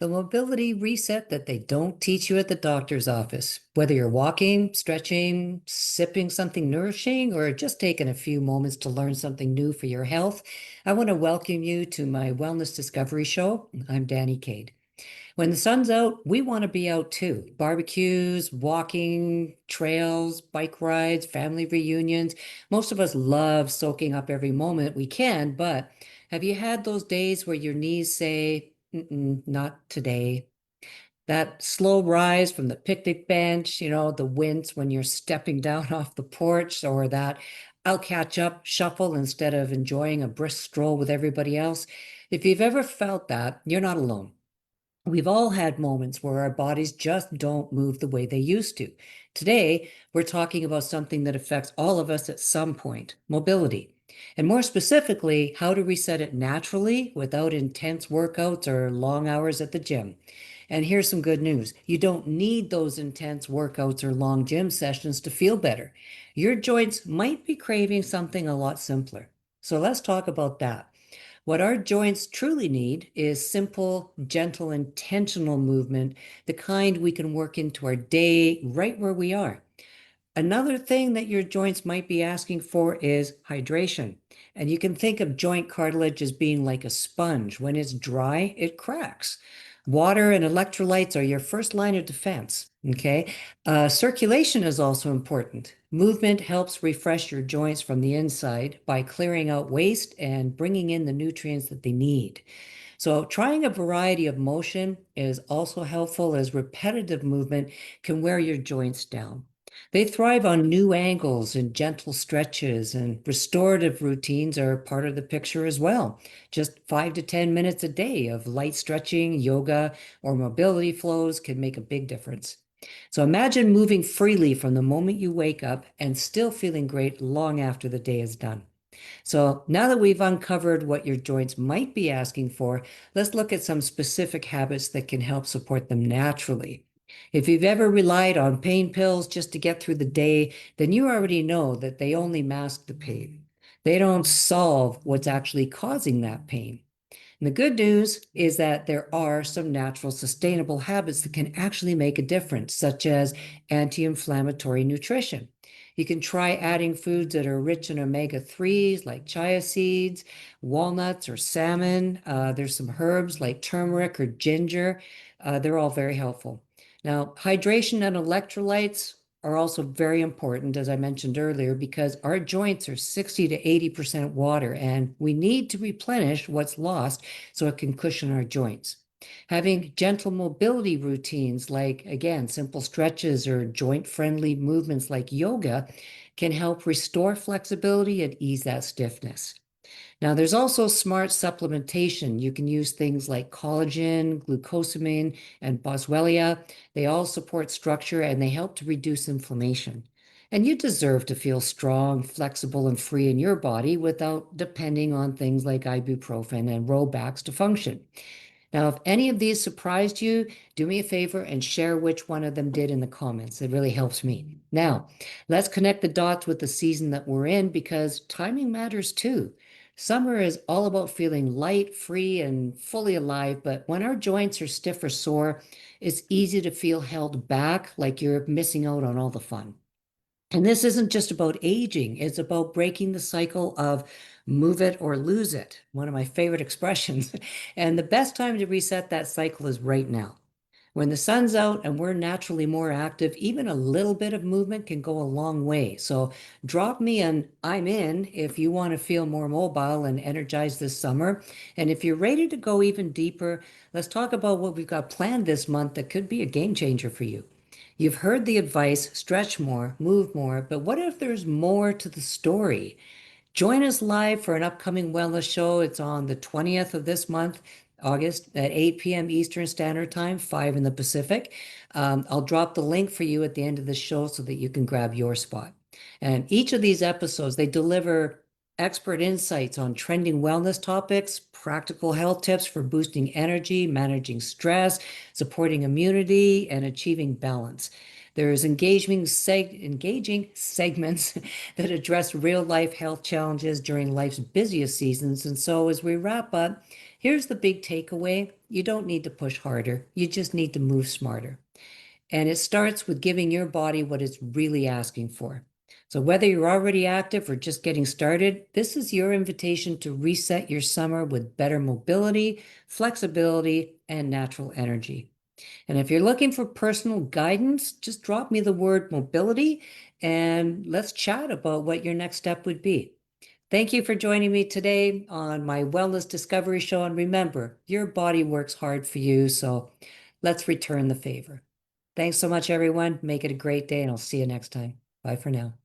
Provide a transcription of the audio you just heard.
The mobility reset that they don't teach you at the doctor's office. Whether you're walking, stretching, sipping something nourishing, or just taking a few moments to learn something new for your health, I want to welcome you to my Wellness Discovery Show. I'm Dannie Cade. When the sun's out, we want to be out too. Barbecues, walking, trails, bike rides, family reunions. Most of us love soaking up every moment we can, but have you had those days where your knees say, "Mm-mm, not today"? That slow rise from the picnic bench, the wince when you're stepping down off the porch, or that "I'll catch up" shuffle instead of enjoying a brisk stroll with everybody else. If you've ever felt that, you're not alone. We've all had moments where our bodies just don't move the way they used to. Today, we're talking about something that affects all of us at some point, mobility. And more specifically, how to reset it naturally without intense workouts or long hours at the gym. And here's some good news. You don't need those intense workouts or long gym sessions to feel better. Your joints might be craving something a lot simpler. So let's talk about that. What our joints truly need is simple, gentle, intentional movement, the kind we can work into our day right where we are. Another thing that your joints might be asking for is hydration. And you can think of joint cartilage as being like a sponge. When it's dry, it cracks. Water and electrolytes are your first line of defense. Okay. Circulation is also important. Movement helps refresh your joints from the inside by clearing out waste and bringing in the nutrients that they need. So, trying a variety of motion is also helpful as repetitive movement can wear your joints down. They thrive on new angles and gentle stretches, and restorative routines are part of the picture as well. Just 5 to 10 minutes a day of light stretching, yoga, or mobility flows can make a big difference. So imagine moving freely from the moment you wake up and still feeling great long after the day is done. So now that we've uncovered what your joints might be asking for, let's look at some specific habits that can help support them naturally. If you've ever relied on pain pills just to get through the day, then you already know that they only mask the pain. They don't solve what's actually causing that pain. And the good news is that there are some natural, sustainable habits that can actually make a difference, such as anti-inflammatory nutrition. You can try adding foods that are rich in omega-3s like chia seeds, walnuts, or salmon. There's some herbs like turmeric or ginger. They're all very helpful. Now, hydration and electrolytes are also very important, as I mentioned earlier, because our joints are 60 to 80% water, and we need to replenish what's lost so it can cushion our joints. Having gentle mobility routines like, again, simple stretches or joint-friendly movements like yoga can help restore flexibility and ease that stiffness. Now, there's also smart supplementation. You can use things like collagen, glucosamine, and boswellia. They all support structure and they help to reduce inflammation. And you deserve to feel strong, flexible, and free in your body without depending on things like ibuprofen and Robax to function. Now, if any of these surprised you, do me a favor and share which one of them did in the comments. It really helps me. Now, let's connect the dots with the season that we're in because timing matters too. Summer is all about feeling light, free, and fully alive, but when our joints are stiff or sore, it's easy to feel held back, like you're missing out on all the fun. And this isn't just about aging, it's about breaking the cycle of move it or lose it, one of my favorite expressions. And the best time to reset that cycle is right now. When the sun's out and we're naturally more active, even a little bit of movement can go a long way. So drop me an "I'm in" if you want to feel more mobile and energized this summer. And if you're ready to go even deeper, let's talk about what we've got planned this month that could be a game changer for you. You've heard the advice, stretch more, move more, but what if there's more to the story? Join us live for an upcoming wellness show. It's on the 20th of this month, August, at 8 p.m. Eastern Standard Time, 5 in the Pacific. I'll drop the link for you at the end of the show so that you can grab your spot. And each of these episodes, they deliver expert insights on trending wellness topics, practical health tips for boosting energy, managing stress, supporting immunity, and achieving balance. There's engaging segments that address real life health challenges during life's busiest seasons. And so, as we wrap up, here's the big takeaway. You don't need to push harder. You just need to move smarter. And it starts with giving your body what it's really asking for. So, whether you're already active or just getting started, this is your invitation to reset your summer with better mobility, flexibility, and natural energy. And if you're looking for personal guidance, just drop me the word mobility and let's chat about what your next step would be. Thank you for joining me today on my Wellness Discovery Show. And remember, your body works hard for you, so let's return the favor. Thanks so much, everyone. Make it a great day, and I'll see you next time. Bye for now.